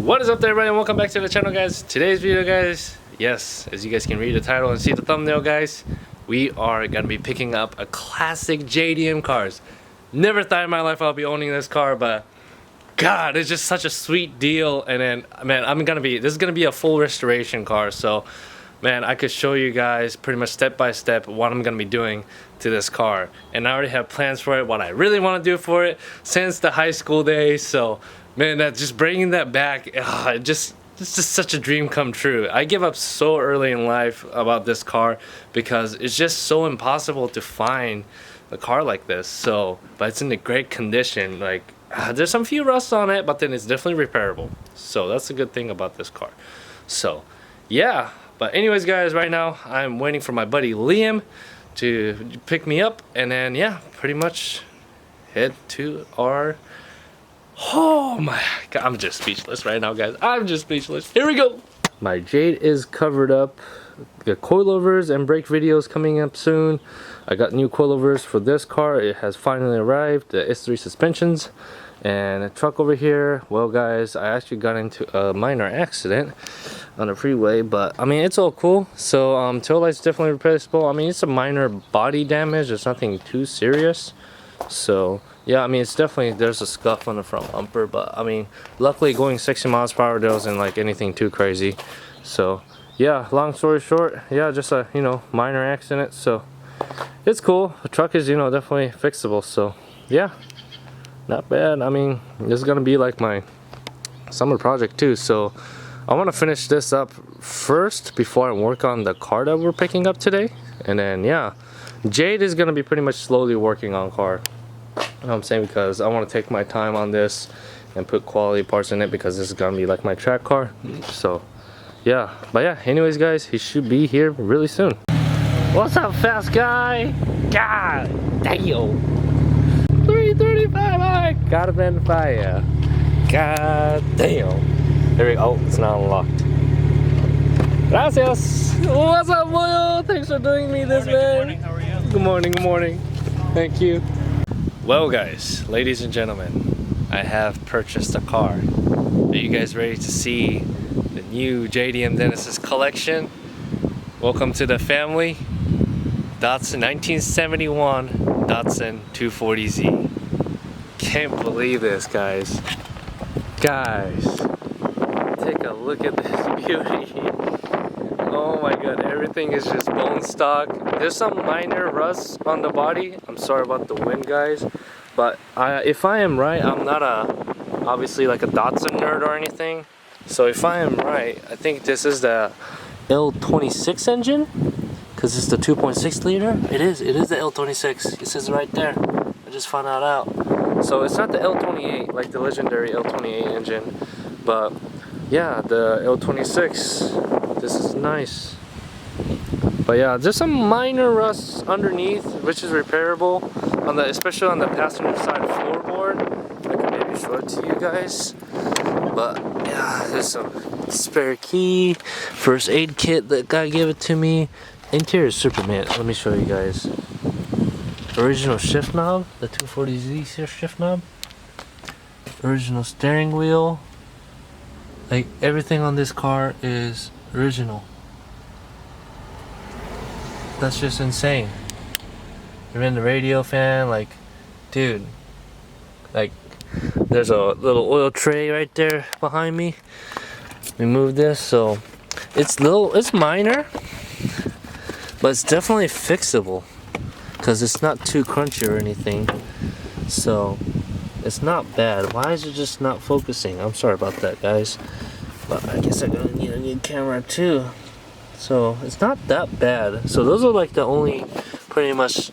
What is up there, everybody, and welcome back to the channel, guys. Today's video, guys, yes, as you guys can read the title and see the thumbnail, guys, we are gonna be picking up a classic JDM cars. Never thought in my life I'll be owning this car, but God, it's just such a sweet deal. And then, man, this is gonna be a full restoration car, so man, I could show you guys pretty much step by step what I'm gonna be doing to this car, and I already have plans for it, what I really want to do for it since the high school days. So man, that just bringing that back, it's just such a dream come true. I give up so early in life about this car because it's just so impossible to find a car like this. So, but it's in a great condition. Like, there's some few rusts on it, but then it's definitely repairable. So that's a good thing about this car. So yeah, but anyways, guys, right now I'm waiting for my buddy Liam to pick me up, and then yeah, pretty much head to our... Oh my God, I'm just speechless right now, guys. I'm just speechless. Here we go. My Jade is covered up. The coilovers and brake videos coming up soon. I got new coilovers for this car. It has finally arrived. The S3 suspensions. And the truck over here, well, guys, I actually got into a minor accident on the freeway, but I mean, it's all cool. So tail light's definitely replaceable. I mean, it's a minor body damage. It's nothing too serious. So yeah, I mean, it's definitely, there's a scuff on the front bumper, but I mean, luckily going 60 miles per hour, there wasn't like anything too crazy. So yeah, long story short, yeah, just a, you know, minor accident. So it's cool. The truck is, you know, definitely fixable. So yeah, not bad. I mean, this is gonna be like my summer project too. So I want to finish this up first before I work on the car that we're picking up today. And then yeah, Jade is gonna be pretty much slowly working on car. You know what I'm saying, because I want to take my time on this and put quality parts in it, because this is gonna be like my track car. So yeah, but yeah, anyways, guys, he should be here really soon. What's up, fast guy? God damn, 335, I gotta bend fire. God damn. There we go. Oh, it's not unlocked. Gracias. What's up, boyo? Thanks for doing me this, man. Good morning. How are you? Good morning. Good morning. Thank you. Well, guys, ladies and gentlemen, I have purchased a car. Are you guys ready to see the new JDM Dennis's collection? Welcome to the family. Datsun 1971 Datsun 240Z. Can't believe this, guys. Guys, take a look at this beauty. Oh my God, everything is just bone stock. There's some minor rust on the body. I'm sorry about the wind, guys, but if I am right, I'm not obviously like a Datsun nerd or anything. So if I am right, I think this is the L26 engine, because it's the 2.6 liter. It is the L26. It says right there. I just found that out. So it's not the L28 like the legendary L28 engine, but yeah, the L26. This is nice. But yeah, there's some minor rusts underneath, which is repairable, on the, especially on the passenger side floorboard. I can maybe show it to you guys. But yeah, there's some spare key, first aid kit that guy gave it to me. Interior is super mint. Let me show you guys. Original shift knob, the 240Z shift knob. Original steering wheel. Like, everything on this car is original. That's just insane. Even the radio fan, like, dude, like, there's a little oil tray right there behind me. We moved this, so it's minor, but it's definitely fixable, because it's not too crunchy or anything. So it's not bad. Why is it just not focusing? I'm sorry about that, guys, but I guess I'm gonna need a new camera too. So it's not that bad. So those are like the only pretty much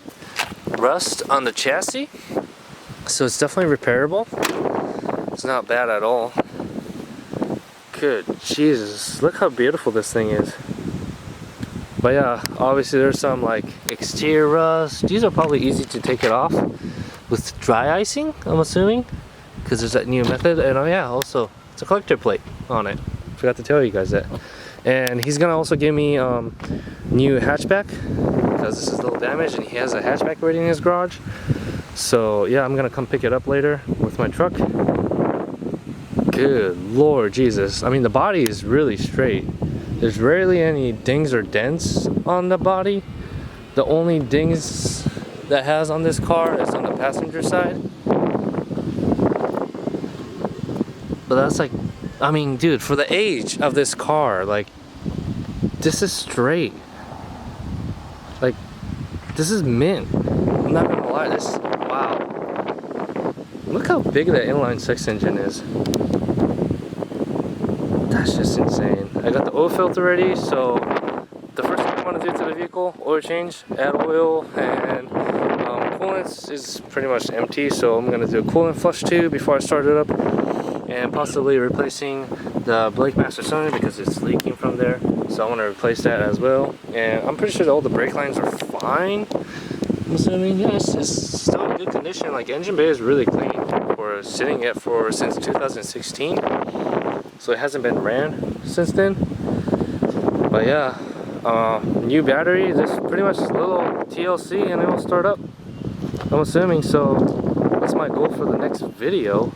rust on the chassis. So it's definitely repairable. It's not bad at all. Good Jesus, look how beautiful this thing is. But yeah, obviously there's some like exterior rust. These are probably easy to take it off with dry icing, I'm assuming, because there's that new method. And oh yeah, also it's a collector plate on it. Forgot to tell you guys that. And he's gonna also give me new hatchback, because this is a little damaged and he has a hatchback already in his garage. So yeah, I'm gonna come pick it up later with my truck. Good Lord Jesus. I mean, the body is really straight. There's rarely any dings or dents on the body. The only dings that has on this car is on the passenger side. But that's like, I mean, dude, for the age of this car, like, this is straight. Like, this is mint. I'm not gonna lie, this, wow. Look how big that inline six engine is. That's just insane. I got the oil filter ready, so the first thing I want to do to the vehicle, oil change, add oil, and coolant is pretty much empty, so I'm gonna do a coolant flush too before I start it up, and possibly replacing the brake master cylinder because it's leaking from there, so I want to replace that as well. And I'm pretty sure all the brake lines are fine. I'm assuming yes, it's still in good condition. Like, engine bay is really clean for sitting it for since 2016, so it hasn't been ran since then. But yeah, new battery, this pretty much little TLC and it will start up, I'm assuming. So that's my goal for the next video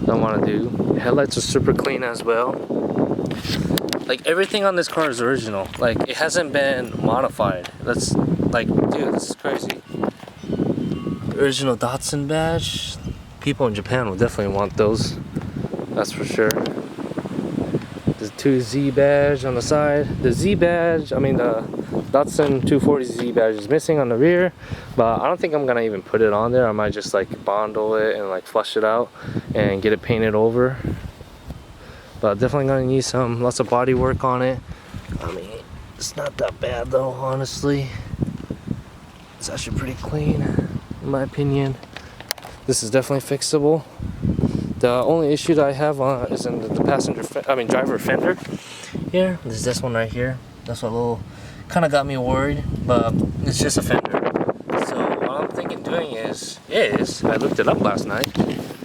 that I want to do. Headlights are super clean as well. Like, everything on this car is original. Like, it hasn't been modified. That's like, dude, this is crazy. Original Datsun badge. People in Japan will definitely want those, that's for sure. The 2Z badge on the side. The Z badge, I mean the Datsun 240Z badge is missing on the rear, but I don't think I'm gonna even put it on there. I might just like bondle it and like flush it out and get it painted over. But definitely gonna need lots of body work on it. I mean, it's not that bad though, honestly. It's actually pretty clean, in my opinion. This is definitely fixable. The only issue that I have is in the driver fender here. There's this one right here. That's what kind of got me worried, but it's just a fender. So what I'm thinking doing is I looked it up last night.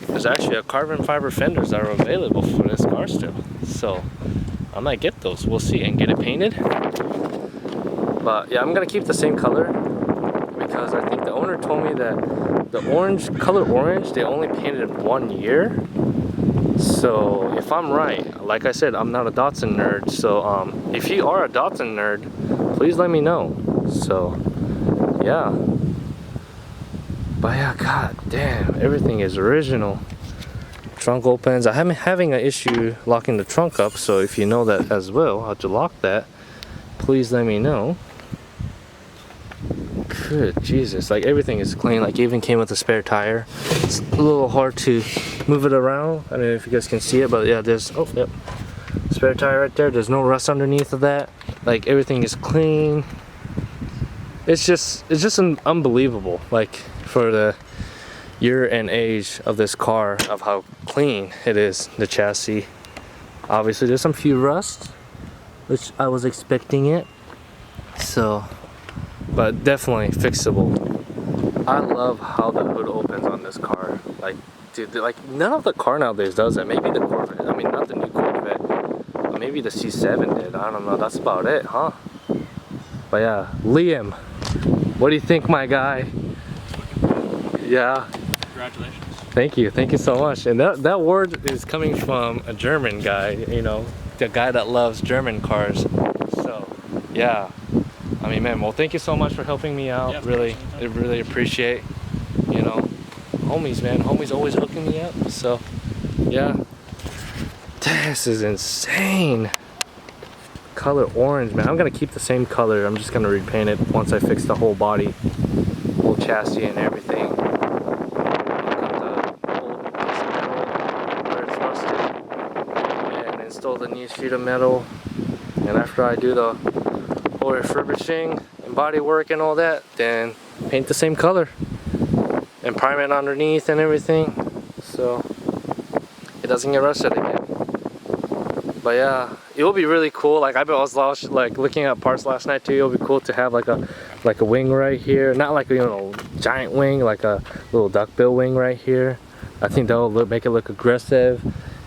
There's actually a carbon fiber fenders that are available for this car still. So I might get those. We'll see, and get it painted. But yeah, I'm gonna keep the same color because I think the owner told me that the color orange, they only painted it 1 year. So if I'm right, like I said, I'm not a Datsun nerd. So if you are a Datsun nerd, please let me know. So yeah. But yeah, god damn, everything is original. Trunk opens. I'm having an issue locking the trunk up, so if you know that as well, how to lock that, please let me know. Good Jesus, like everything is clean. Like, even came with a spare tire. It's a little hard to move it around. I don't know if you guys can see it, but yeah, there's, oh yep, spare tire right there. There's no rust underneath of that. Like, everything is clean. It's just unbelievable, like, for the year and age of this car, of how clean it is, the chassis. Obviously there's some few rust, which I was expecting it, so, but definitely fixable. I love how the hood opens on this car. Like, dude, like, none of the car nowadays does it. Maybe the Corvette, I mean, not the new Corvette, but maybe the C7 did. I don't know, that's about it, huh? But yeah, Liam, what do you think, my guy? Yeah. Congratulations. Thank you so much. And that word is coming from a German guy, you know, the guy that loves German cars. So yeah, I mean, man, well, thank you so much for helping me out. Yeah, I really appreciate, you know, homies, man. Homies always hooking me up. So yeah, this is insane. Color orange, man. I'm gonna keep the same color. I'm just gonna repaint it once I fix the whole body, whole chassis and everything. Install the new sheet of metal, and after I do the whole refurbishing and body work and all that, then paint the same color and prime it underneath and everything, so it doesn't get rusted again. But yeah, it will be really cool. Like, I was like looking at parts last night too. It'll be cool to have like a wing right here, not like, you know, giant wing, like a little duckbill wing right here. I think that will make it look aggressive.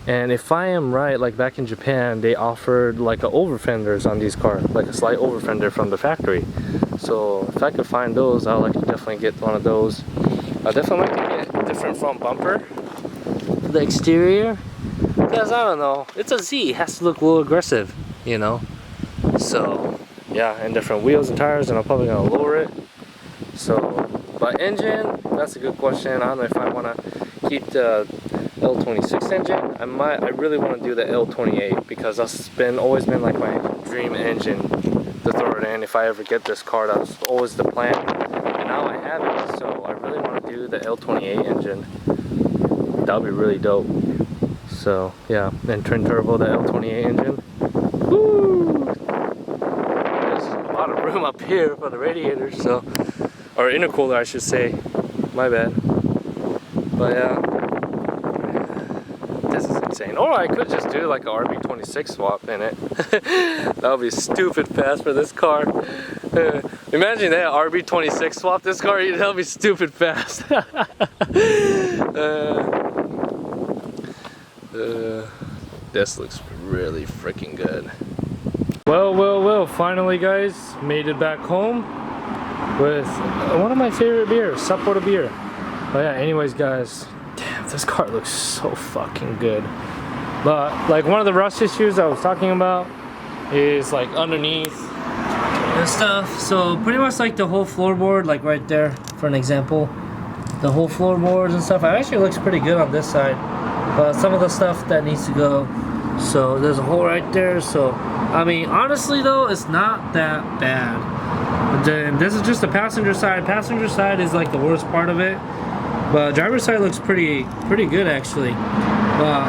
And if I am right, like back in Japan, they offered like a over fenders on these cars, like a slight over fender from the factory. So if I could find those, I'd like to definitely get one of those. I definitely like to get a different front bumper for the exterior. because I don't know, it's a Z, it has to look a little aggressive, you know. So yeah, and different wheels and tires, and I'm probably gonna lower it. So, but engine, that's a good question. I don't know if I want to keep the L26 engine. I really want to do the L28 because that's always been like my dream engine to throw it in if I ever get this car. That's always the plan, and now I have it. So I really want to do the L28 engine. That would be really dope. So yeah, and twin turbo, the L28 engine. Woo! There's a lot of room up here for the radiator, so, or intercooler I should say. My bad. But yeah, this is insane. Or I could just do like a RB26 swap in it. That would be stupid fast for this car. Imagine that, RB26 swap this car, that would be stupid fast. This looks really freaking good. Well, finally guys, made it back home with one of my favorite beers, Sapporo beer. But yeah, anyways guys, damn, this car looks so fucking good. But like one of the rust issues I was talking about is like underneath and stuff. So pretty much like the whole floorboard, like right there for an example, the whole floorboards and stuff, it actually looks pretty good on this side. But some of the stuff that needs to go, so there's a hole right there. So I mean, honestly though, it's not that bad. But then this is just the passenger side. Passenger side is like the worst part of it, but driver's side looks pretty good actually. But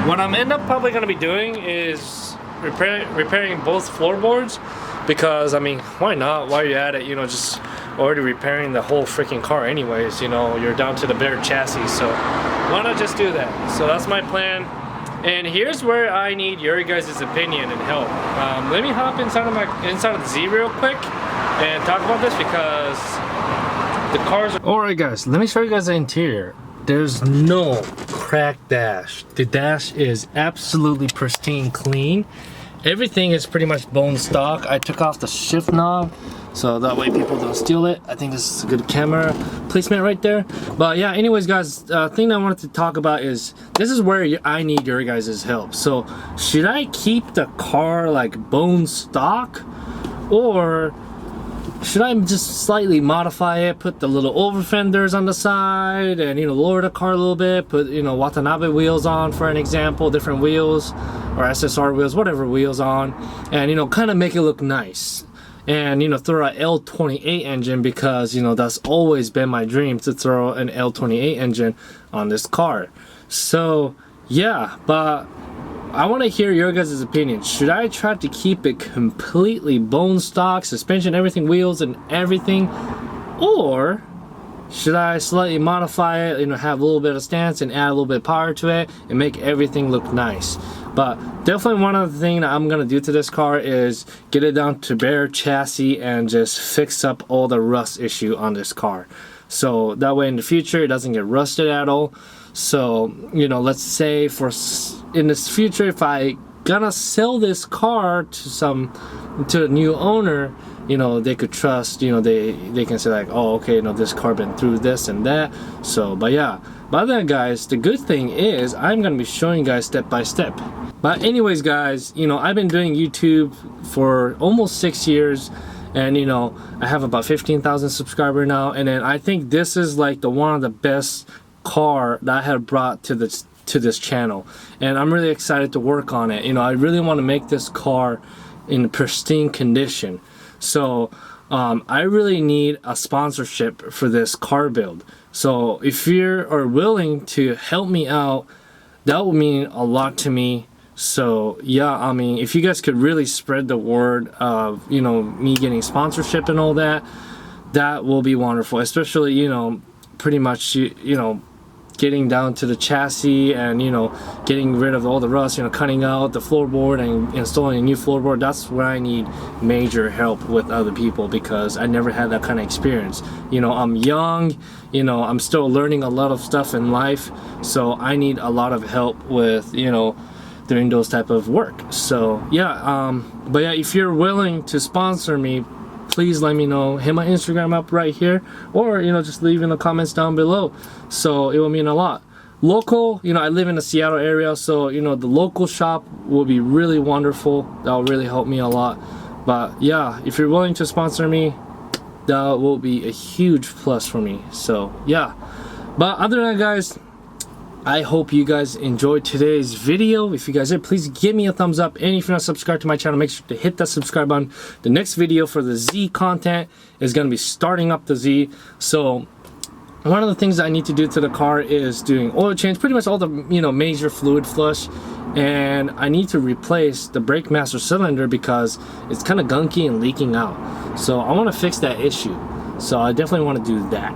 what I'm probably gonna be doing is repairing both floorboards, because I mean, why not? While you're at it, you know, just already repairing the whole freaking car anyways, you know, you're down to the bare chassis, so why not just do that? So that's my plan. And here's where I need your guys' opinion and help. Let me hop inside of the Z real quick and talk about this, because the cars are... Alright guys, let me show you guys the interior. There's no cracked dash. The dash is absolutely pristine clean. Everything is pretty much bone stock. I took off the shift knob so that way people don't steal it. I think this is a good camera placement right there. But yeah, anyways guys, thing I wanted to talk about is, this is where I need your guys' help. So should I keep the car like bone stock, or should I just slightly modify it, put the little over fenders on the side, and you know, lower the car a little bit, put, you know, Watanabe wheels on for an example, different wheels, or SSR wheels, whatever wheels on, and you know, kind of make it look nice. And you know, throw an L28 engine, because you know, that's always been my dream, to throw an L28 engine on this car. So yeah, but I want to hear your guys' opinion. Should I try to keep it completely bone stock, suspension, everything, wheels and everything, or should I slightly modify it, you know, have a little bit of stance and add a little bit of power to it and make everything look nice? But definitely one of the things that I'm gonna do to this car is get it down to bare chassis and just fix up all the rust issue on this car, so that way in the future it doesn't get rusted at all. So you know, let's say in this future, if I gonna sell this car to a new owner, you know, they could trust, you know, they can say like, oh okay, you know, this car been through this and that. So but yeah, by then guys, the good thing is I'm gonna be showing you guys step by step. But anyways guys, you know, I've been doing YouTube for almost 6 years, and you know, I have about 15,000 subscribers now, and then I think this is like one of the best car that I have brought to this channel, and I'm really excited to work on it. You know, I really want to make this car in pristine condition. So I really need a sponsorship for this car build. So if you are willing to help me out, that would mean a lot to me. So yeah, I mean, if you guys could really spread the word of, you know, me getting sponsorship and all that, that will be wonderful. Especially, you know, pretty much, you know, getting down to the chassis and, you know, getting rid of all the rust, you know, cutting out the floorboard and installing a new floorboard. That's where I need major help with other people, because I never had that kind of experience. You know, I'm young, you know, I'm still learning a lot of stuff in life, so I need a lot of help with, you know, doing those type of work. So yeah, but yeah, if you're willing to sponsor me, please let me know. Hit my Instagram up right here, or you know, just leave in the comments down below. So it will mean a lot. local, you know, I live in the Seattle area, so you know the local shop will be really wonderful. That will really help me a lot. But yeah, if you're willing to sponsor me, that will be a huge plus for me. So yeah, but other than that, guys, I hope you guys enjoyed today's video. If you guys did, please give me a thumbs up, and if you're not subscribed to my channel, make sure to hit that subscribe button. The next video for the Z content is going to be starting up the Z. So one of the things I need to do to the car is doing oil change, pretty much all the, you know, major fluid flush, and I need to replace the brake master cylinder because it's kind of gunky and leaking out. So I want to fix that issue, so I definitely want to do that.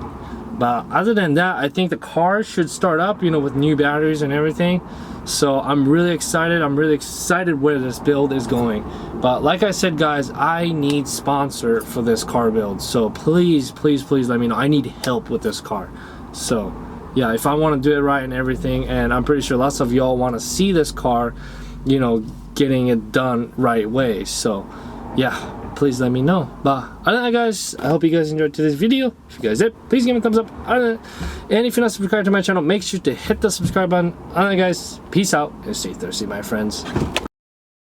But other than that, I think the car should start up, you know, with new batteries and everything. So I'm really excited. I'm really excited where this build is going. But like I said, guys, I need sponsor for this car build. So please, please, please let me know. I need help with this car. So yeah, if I want to do it right and everything, and I'm pretty sure lots of y'all want to see this car, you know, getting it done right way. So yeah, please let me know. But other than that, guys, I hope you guys enjoyed today's video. If you guys did, please give me a thumbs up. And if you're not subscribed to my channel, make sure to hit the subscribe button. Other than that, guys, peace out and stay thirsty, my friends.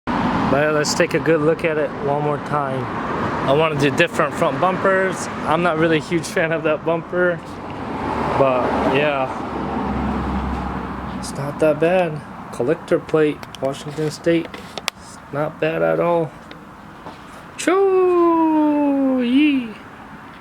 But let's take a good look at it one more time. I want to do different front bumpers. I'm not really a huge fan of that bumper, but yeah, it's not that bad. Collector plate, Washington State, it's not bad at all. Choo! Yee!